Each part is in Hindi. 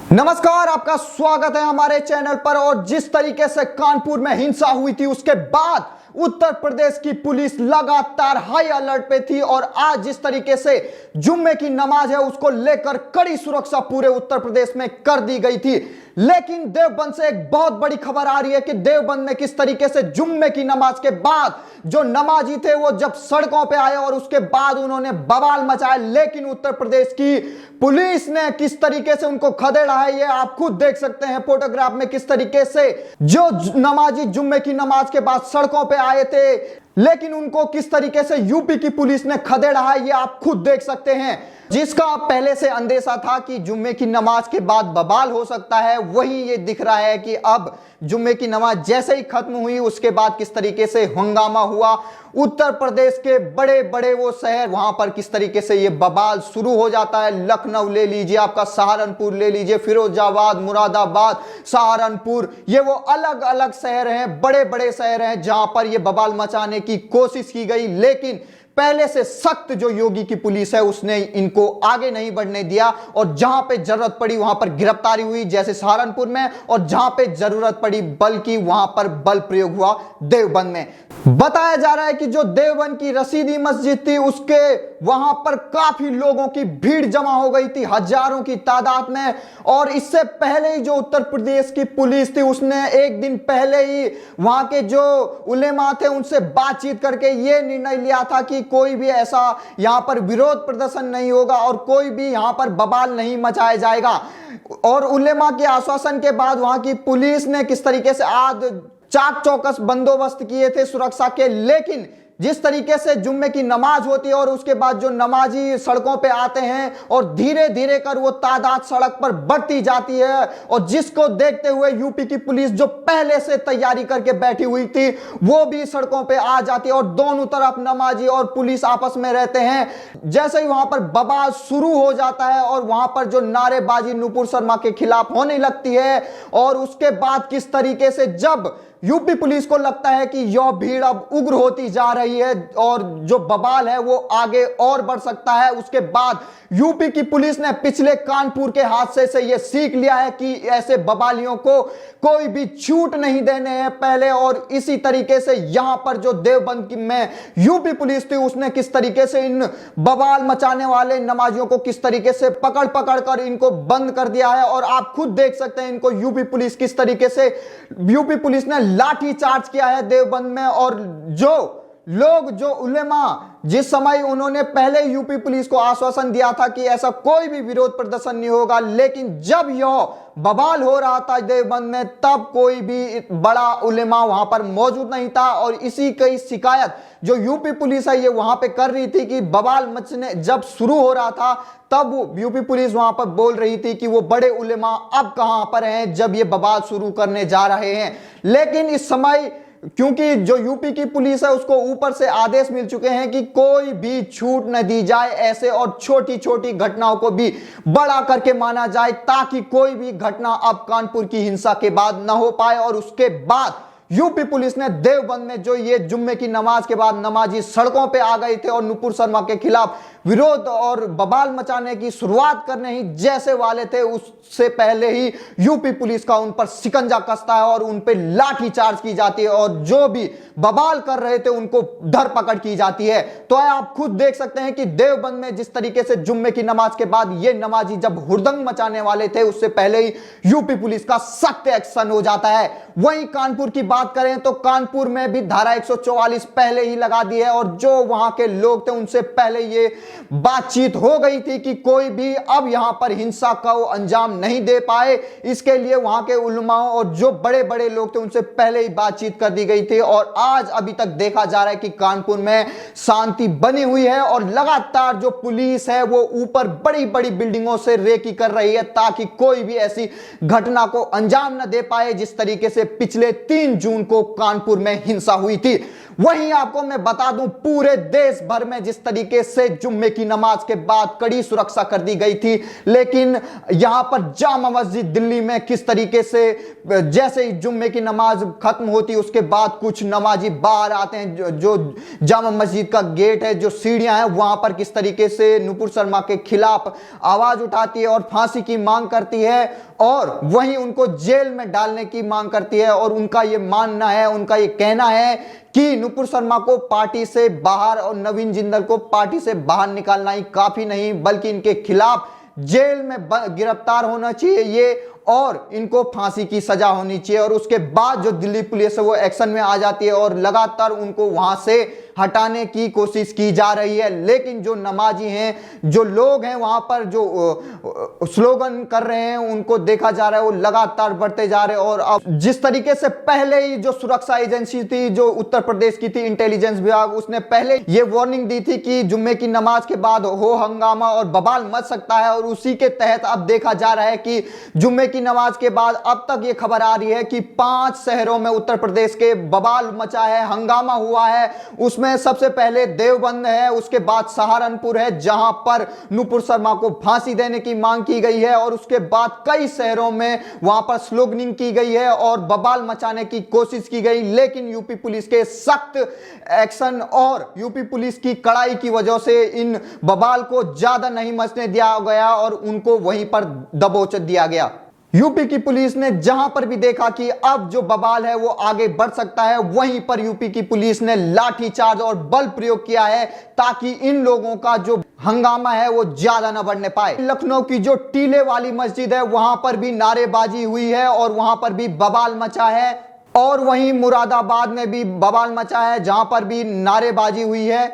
नमस्कार, आपका स्वागत है हमारे चैनल पर। और जिस तरीके से कानपुर में हिंसा हुई थी उसके बाद उत्तर प्रदेश की पुलिस लगातार हाई अलर्ट पे थी और आज जिस तरीके से जुम्मे की नमाज है उसको लेकर कड़ी सुरक्षा पूरे उत्तर प्रदेश में कर दी गई थी। लेकिन देवबंद से एक बहुत बड़ी खबर आ रही है कि देवबंद में किस तरीके से जुम्मे की नमाज के बाद जो नमाजी थे वो जब सड़कों पे आए और उसके बाद उन्होंने बवाल मचाया, लेकिन उत्तर प्रदेश की पुलिस ने किस तरीके से उनको खदेड़ा है ये आप खुद देख सकते हैं फोटोग्राफ में। किस तरीके से जो नमाजी जुम्मे की नमाज के बाद सड़कों पे आए थे, लेकिन उनको किस तरीके से यूपी की पुलिस ने खदेड़ा है ये आप खुद देख सकते हैं। जिसका पहले से अंदेशा था कि जुम्मे की नमाज के बाद बवाल हो सकता है, वही ये दिख रहा है कि अब जुम्मे की नमाज जैसे ही खत्म हुई उसके बाद किस तरीके से हंगामा हुआ। उत्तर प्रदेश के बड़े बड़े वो शहर, वहां पर किस तरीके से ये बवाल शुरू हो जाता है। लखनऊ ले लीजिए, आपका सहारनपुर ले लीजिए, फिरोजाबाद, मुरादाबाद, सहारनपुर, ये वो अलग अलग शहर हैं, बड़े बड़े शहर हैं जहां पर ये बवाल मचाने की कोशिश की गई। लेकिन पहले से सख्त जो योगी की पुलिस है उसने इनको आगे नहीं बढ़ने दिया और जहां पे जरूरत पड़ी वहां पर गिरफ्तारी हुई, जैसे सहारनपुर में, और जहां पे जरूरत पड़ी बल की वहां पर बल प्रयोग हुआ देवबंद में। बताया जा रहा है कि जो देवबंद की रसीदी मस्जिद थी उसके वहां पर काफी लोगों की भीड़ जमा हो गई थी, हजारों की तादाद में। और इससे पहले ही जो उत्तर प्रदेश की पुलिस थी उसने एक दिन पहले ही वहां के जो उलेमा थे उनसे बातचीत करके यह निर्णय लिया था कि कोई भी ऐसा यहां पर विरोध प्रदर्शन नहीं होगा और कोई भी यहां पर बवाल नहीं मचाया जाएगा। और उलेमा के आश्वासन के बाद वहां की पुलिस ने किस तरीके से आज चाक चौकस बंदोबस्त किए थे सुरक्षा के। लेकिन जिस तरीके से जुम्मे की नमाज होती है और उसके बाद जो नमाजी सड़कों पे आते हैं और धीरे धीरे कर वो तादाद सड़क पर बढ़ती जाती है, और जिसको देखते हुए यूपी की पुलिस जो पहले से तैयारी करके बैठी हुई थी वो भी सड़कों पे आ जाती है और दोनों तरफ नमाजी और पुलिस आपस में रहते हैं। जैसे ही वहां पर बवाल शुरू हो जाता है और वहां पर जो नारेबाजी नुपुर शर्मा के खिलाफ होने लगती है, और उसके बाद किस तरीके से जब यूपी पुलिस को लगता है कि यह भीड़ अब उग्र होती जा रही है और जो बवाल है वो आगे और बढ़ सकता है, उसके बाद यूपी की पुलिस ने पिछले कानपुर के हादसे से यह सीख लिया है कि ऐसे बवालियों को कोई भी छूट नहीं देने हैं पहले। और इसी तरीके से यहां पर जो देवबंद में यूपी पुलिस थी उसने किस तरीके से इन बवाल मचाने वाले नमाजियों को किस तरीके से पकड़ पकड़ कर इनको बंद कर दिया है। और आप खुद देख सकते हैं इनको यूपी पुलिस किस तरीके से, यूपी पुलिस ने लाठी चार्ज किया है देवबंद में। और जो लोग, जो उलेमा, जिस समय उन्होंने पहले यूपी पुलिस को आश्वासन दिया था कि ऐसा कोई भी विरोध प्रदर्शन नहीं होगा, लेकिन जब यह बवाल हो रहा था देवबंद में तब कोई भी बड़ा उलेमा वहां पर मौजूद नहीं था। और इसी की शिकायत जो यूपी पुलिस है ये वहां पे कर रही थी कि बवाल मचने जब शुरू हो रहा था तब यूपी पुलिस वहां पर बोल रही थी कि वो बड़े उलेमा अब कहां पर हैं जब ये बवाल शुरू करने जा रहे हैं। लेकिन इस समय क्योंकि जो यूपी की पुलिस है उसको ऊपर से आदेश मिल चुके हैं कि कोई भी छूट न दी जाए ऐसे, और छोटी छोटी घटनाओं को भी बड़ा करके माना जाए ताकि कोई भी घटना अब कानपुर की हिंसा के बाद न हो पाए। और उसके बाद यूपी पुलिस ने देवबंद में जो ये जुम्मे की नमाज के बाद नमाजी सड़कों पे आ गए थे और नुपुर शर्मा के खिलाफ विरोध और बवाल मचाने की शुरुआत करने ही जैसे वाले थे उससे पहले ही यूपी पुलिस का उन पर शिकंजा कसता है और उन पे लाठी चार्ज की जाती है और जो भी बवाल कर रहे थे उनको धरपकड़ की जाती है। तो आप खुद देख सकते हैं कि देवबंद में जिस तरीके से जुम्मे की नमाज के बाद ये नमाजी जब हुड़दंग मचाने वाले थे उससे पहले ही यूपी पुलिस का सख्त एक्शन हो जाता है। वहीं कानपुर की बात करें तो कानपुर में भी धारा 144 पहले ही लगा दी है और जो वहां के लोग थे उनसे पहले ये बातचीत हो गई थी कि कोई भी अब यहां पर हिंसा का अंजाम नहीं दे पाए। इसके लिए वहां के उलमाओं और जो बड़े बड़े लोग थे उनसे पहले ही बातचीत कर दी गई थी। और आज अभी तक देखा जा रहा है कि कानपुर में शांति बनी हुई है और लगातार जो पुलिस है वो ऊपर बड़ी बड़ी बिल्डिंगों से रेकी कर रही है ताकि कोई भी ऐसी घटना को अंजाम न दे पाए जिस तरीके से पिछले 3 जून को कानपुर में हिंसा हुई थी। वहीं आपको मैं बता दूं, पूरे देश भर में जिस तरीके से जुम्मे की नमाज के बाद कड़ी सुरक्षा कर दी गई थी, लेकिन यहां पर जामा मस्जिद दिल्ली में किस तरीके से जैसे ही जुम्मे की नमाज खत्म होती उसके बाद कुछ नमाजी बाहर आते हैं, जो जामा मस्जिद का गेट है, जो सीढ़ियां हैं, वहां पर किस तरीके से नुपुर शर्मा के खिलाफ आवाज उठाती है और फांसी की मांग करती है और वहीं उनको जेल में डालने की मांग करती है। और उनका यह मानना है, उनका यह कहना है कि नुपुर शर्मा को पार्टी से बाहर और नवीन जिंदल को पार्टी से बाहर निकालना ही काफी नहीं, बल्कि इनके खिलाफ जेल में गिरफ्तार होना चाहिए ये, और इनको फांसी की सजा होनी चाहिए। और उसके बाद जो दिल्ली पुलिस है वो एक्शन में आ जाती है और लगातार उनको वहां से हटाने की कोशिश की जा रही है। लेकिन जो नमाजी हैं, जो लोग हैं वहां पर जो स्लोगन कर रहे हैं, उनको देखा जा रहा है वो लगातार बढ़ते जा रहे हैं। और अब जिस तरीके से पहले ही जो सुरक्षा एजेंसी थी, जो उत्तर प्रदेश की थी, इंटेलिजेंस विभाग, उसने पहले ये वार्निंग दी थी कि जुम्मे की नमाज के बाद हो हंगामा और बवाल मच सकता है, और उसी के तहत अब देखा जा रहा है कि जुम्मे की नमाज के बाद अब तक ये खबर आ रही है कि 5 शहरों में उत्तर प्रदेश के बवाल मचा है, हंगामा हुआ है। उसमें सबसे पहले देवबंद है, उसके बाद सहारनपुर है जहां पर नुपुर शर्मा को फांसी देने की मांग की गई है, और उसके बाद कई शहरों में वहां पर स्लोगनिंग की गई है और बवाल मचाने की कोशिश की गई। लेकिन यूपी पुलिस के सख्त एक्शन और यूपी पुलिस की कड़ाई की वजह से इन बवाल को ज्यादा नहीं मचने दिया गया और उनको वहीं पर दबोच दिया गया। यूपी की पुलिस ने जहां पर भी देखा कि अब जो बवाल है वो आगे बढ़ सकता है, वहीं पर यूपी की पुलिस ने लाठीचार्ज और बल प्रयोग किया है ताकि इन लोगों का जो हंगामा है वो ज्यादा न बढ़ने पाए। लखनऊ की जो टीले वाली मस्जिद है वहां पर भी नारेबाजी हुई है और वहां पर भी बवाल मचा है, और वहीं मुरादाबाद में भी बवाल मचा है जहां पर भी नारेबाजी हुई है।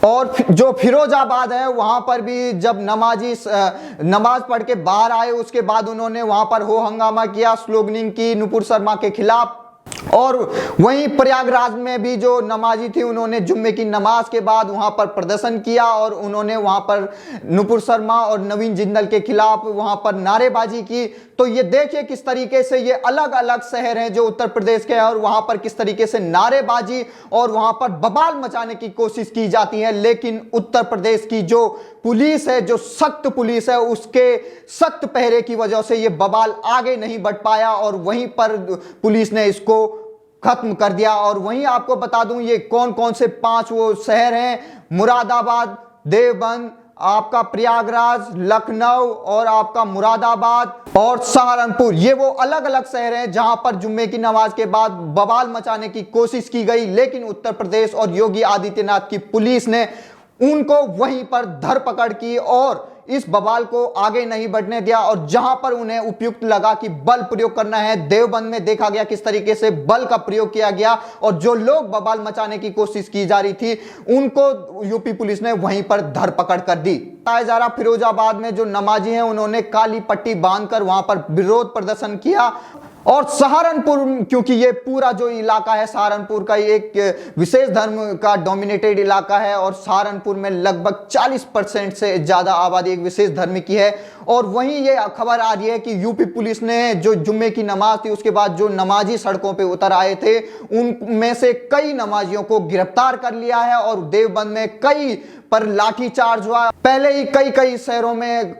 और जो फिरोजाबाद है वहां पर भी जब नमाजी नमाज पढ़ के बाहर आए उसके बाद उन्होंने वहां पर हो हंगामा किया, स्लोगनिंग की नुपुर शर्मा के खिलाफ। और वहीं प्रयागराज में भी जो नमाजी थी उन्होंने जुम्मे की नमाज के बाद वहां पर प्रदर्शन किया और उन्होंने वहां पर नुपुर शर्मा और नवीन जिंदल के खिलाफ वहां पर नारेबाजी की। तो ये देखिए किस तरीके से ये अलग अलग शहर हैं जो उत्तर प्रदेश के हैं और वहां पर किस तरीके से नारेबाजी और वहां पर बवाल मचाने की कोशिश की जाती है। लेकिन उत्तर प्रदेश की जो पुलिस है, जो सख्त पुलिस है, उसके सख्त पहरे की वजह से ये बवाल आगे नहीं बढ़ पाया और वहीं पर पुलिस ने इसको खत्म कर दिया। और वहीं आपको बता दूं ये कौन कौन से 5 वो शहर हैं, मुरादाबाद, देवबंद, आपका प्रयागराज, लखनऊ और आपका मुरादाबाद और सहारनपुर। ये वो अलग अलग शहर हैं जहां पर जुम्मे की नमाज के बाद बवाल मचाने की कोशिश की गई, लेकिन उत्तर प्रदेश और योगी आदित्यनाथ की पुलिस ने उनको वहीं पर धरपकड़ की और इस बवाल को आगे नहीं बढ़ने दिया। और जहां पर उन्हें उपयुक्त लगा कि बल प्रयोग करना है, देवबंद में देखा गया किस तरीके से बल का प्रयोग किया गया और जो लोग बवाल मचाने की कोशिश की जा रही थी उनको यूपी पुलिस ने वहीं पर धरपकड़ कर दी। बताया जा रहा फिरोजाबाद में जो नमाजी हैं उन्होंने काली पट्टी बांधकर वहां पर विरोध प्रदर्शन किया। और सहारनपुर, क्योंकि ये पूरा जो इलाका है सहारनपुर का एक विशेष धर्म का डोमिनेटेड इलाका है और सहारनपुर में लगभग 40% से ज्यादा आबादी एक विशेष धर्म की है। और वहीं ये खबर आ रही है कि यूपी पुलिस ने जो जुम्मे की नमाज थी उसके बाद जो नमाजी सड़कों पे उतर आए थे उनमें से कई नमाजियों को गिरफ्तार कर लिया है और देवबंद में कई पर लाठीचार्ज हुआ। पहले ही कई शहरों में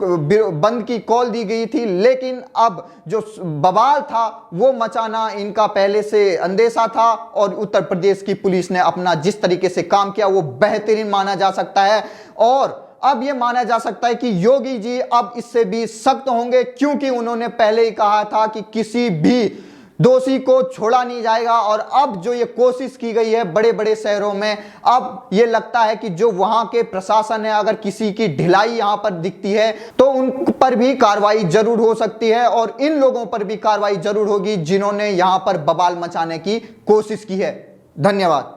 बंद की कॉल दी गई थी, लेकिन अब जो बवाल था वो मचाना इनका पहले से अंदेशा था और उत्तर प्रदेश की पुलिस ने अपना जिस तरीके से काम किया वो बेहतरीन माना जा सकता है। और अब ये माना जा सकता है कि योगी जी अब इससे भी सख्त होंगे, क्योंकि उन्होंने पहले ही कहा था कि किसी भी दोषी को छोड़ा नहीं जाएगा। और अब जो ये कोशिश की गई है बड़े बड़े शहरों में, अब ये लगता है कि जो वहां के प्रशासन है अगर किसी की ढिलाई यहां पर दिखती है तो उन पर भी कार्रवाई जरूर हो सकती है और इन लोगों पर भी कार्रवाई जरूर होगी जिन्होंने यहां पर बवाल मचाने की कोशिश की है। धन्यवाद।